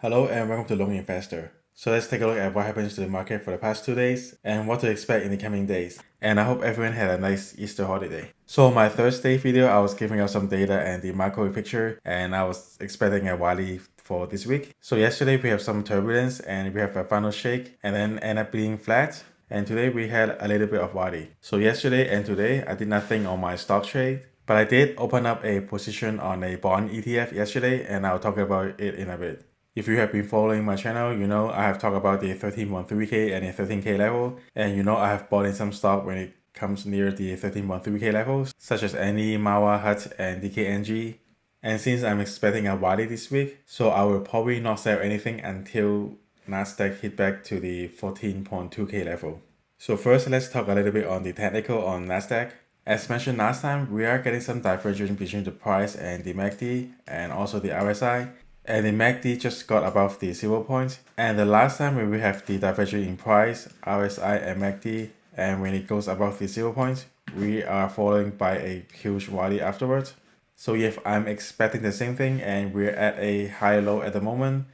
Hello and welcome to Long Investor. So let's take a look at what happens to the market for the past 2 days and what to expect in the coming days. And I hope everyone had a nice Easter holiday. So my Thursday video, I was giving out some data and the macro picture, and I was expecting a rally for this week. So yesterday we have some turbulence and we have a final shake and then end up being flat. And today we had a little bit of rally. So yesterday and today I did nothing on my stock trade, but I did open up a position on a bond ETF yesterday, and I'll talk about it in a bit. If you have been following my channel, you know I have talked about the 13.3K and the 13K level, and you know I have bought in some stock when it comes near the 13.3K levels, such as Any, Mawa, Hut, and DKNG. And since I'm expecting a rally this week, so I will probably not sell anything until NASDAQ hit back to the 14.2K level. So first, let's talk a little bit on the technical on NASDAQ. As mentioned last time, we are getting some divergence between the price and the MACD and also the RSI. And the MACD just got above the 0 point. And the last time when we have the divergence in price, RSI and MACD, and when it goes above the 0 point, we are following by a huge rally afterwards. So if I'm expecting the same thing and we're at a high low at the moment,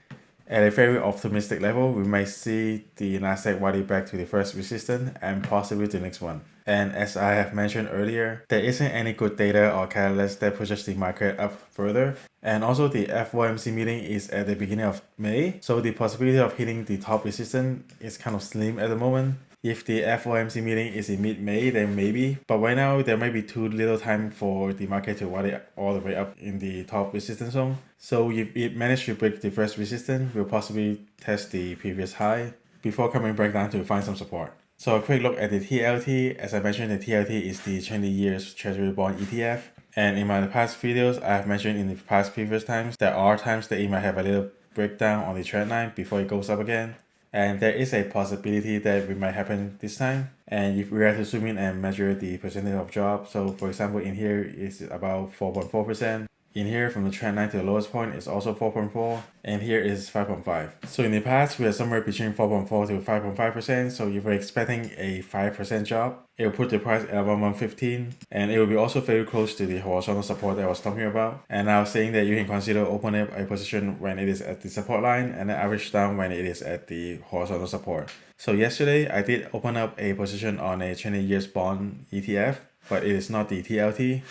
at a very optimistic level, we may see the NASDAQ rally back to the first resistance and possibly the next one. And as I have mentioned earlier, there isn't any good data or catalyst that pushes the market up further. And also the FOMC meeting is at the beginning of May, so the possibility of hitting the top resistance is kind of slim at the moment. If the FOMC meeting is in mid-May, then maybe. But right now, there might be too little time for the market to rally all the way up in the top resistance zone. So if it managed to break the first resistance, we'll possibly test the previous high before coming back down to find some support. So a quick look at the TLT. As I mentioned, the TLT is the 20 years Treasury Bond ETF. And in my past videos, I have mentioned in the past previous times, there are times that it might have a little breakdown on the trend line before it goes up again. And there is a possibility that it might happen this time. And if we are to zoom in and measure the percentage of drop, so for example, in here is about 4.4%. In here, from the trend line to the lowest point is also 4.4, and here is 5.5. So in the past, we are somewhere between 4.4 to 5.5%. So if we're expecting a 5% drop, it will put the price at around 115, and it will be also very close to the horizontal support that I was talking about. And I was saying that you can consider opening up a position when it is at the support line and then average down when it is at the horizontal support. So yesterday, I did open up a position on a 20 years bond ETF, but it is not the TLT.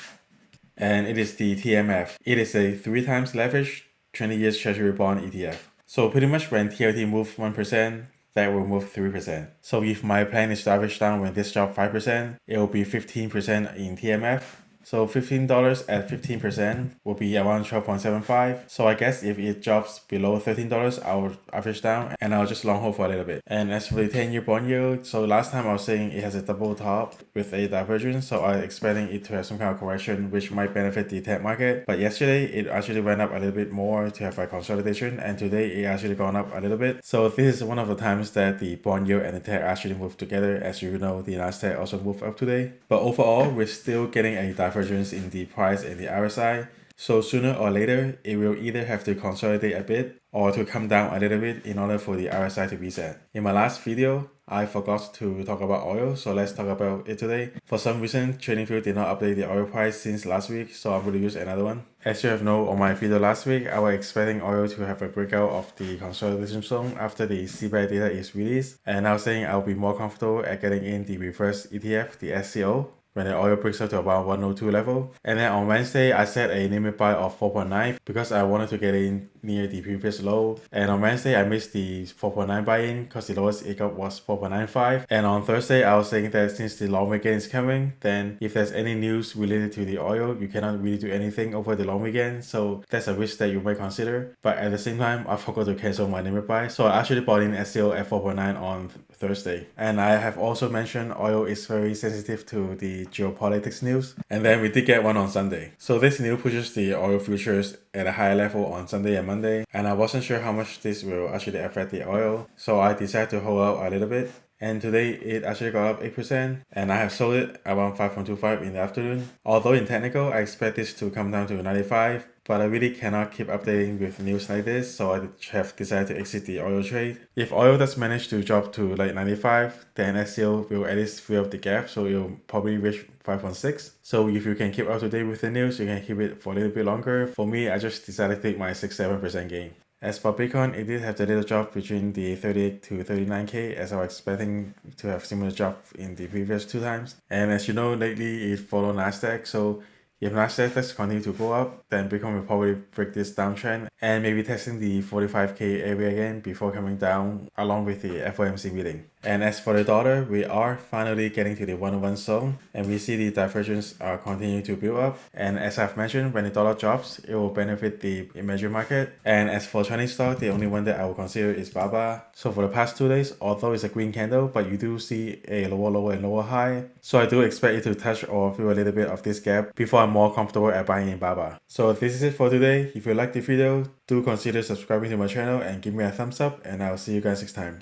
And it is the TMF. It is a 3 times leverage 20 years Treasury bond ETF. So pretty much when TLT moves 1%, that will move 3%. So if my plan is to average down when this drops 5%, it will be 15% in TMF. So $15 at 15% will be around 12.75. So I guess if it drops below $13, I'll average down and I'll just long hold for a little bit. And as for the 10-year bond yield, so last time I was saying it has a double top with a divergence, so I'm expecting it to have some kind of correction which might benefit the tech market. But yesterday it actually went up a little bit more to have a consolidation, and today it actually gone up a little bit. So this is one of the times that the bond yield and the tech actually move together. As you know, the NASDAQ also moved up today. But overall, we're still getting a divergence in the price and the RSI. So sooner or later, it will either have to consolidate a bit or to come down a little bit in order for the RSI to reset. In my last video, I forgot to talk about oil, so let's talk about it today. For some reason, TradingView did not update the oil price since last week, so I'm going to use another one. As you have known on my video last week, I was expecting oil to have a breakout of the consolidation zone after the CPI data is released, and I was saying I'll be more comfortable at getting in the reverse ETF, the SCO, when the oil breaks up to about 102 level. And then on Wednesday, I set a limit buy of 4.9 because I wanted to get in near the previous low. And on Wednesday, I missed the 4.9 buy-in because the lowest it got was 4.95. And on Thursday, I was saying that since the long weekend is coming, then if there's any news related to the oil, you cannot really do anything over the long weekend. So that's a risk that you might consider. But at the same time, I forgot to cancel my limit buy. So I actually bought in SEO at 4.9 on Thursday. And I have also mentioned oil is very sensitive to the geopolitics news. And then we did get one on Sunday. So this news pushes the oil futures at a higher level on Sunday and Monday. And I wasn't sure how much this will actually affect the oil. So I decided to hold out a little bit. And today it actually got up 8%, and I have sold it around 5.25 in the afternoon. Although in technical, I expect this to come down to 95, but I really cannot keep updating with news like this, so I have decided to exit the oil trade. If oil does manage to drop to like 95, then SCO will at least fill up the gap, so it will probably reach 5.6. So if you can keep up to date with the news, you can keep it for a little bit longer. For me, I just decided to take my 6-7% gain. As for Bitcoin, it did have the little drop between the 38 to 39k, as I was expecting to have similar drop in the previous 2 times. And as you know, lately it followed NASDAQ, so if NASDAQ does continue to go up, then Bitcoin will probably break this downtrend and maybe testing the 45k area again before coming down along with the FOMC meeting. And as for the dollar, we are finally getting to the 101 zone, and we see the divergence are continuing to build up. And as I've mentioned, when the dollar drops, it will benefit the emerging market. And as for Chinese stock, the only one that I will consider is BABA. So for the past 2 days, although it's a green candle, but you do see a lower and lower high. So I do expect it to touch or feel a little bit of this gap before I'm more comfortable at buying in BABA. So this is it for today. If you liked the video, do consider subscribing to my channel and give me a thumbs up, and I'll see you guys next time.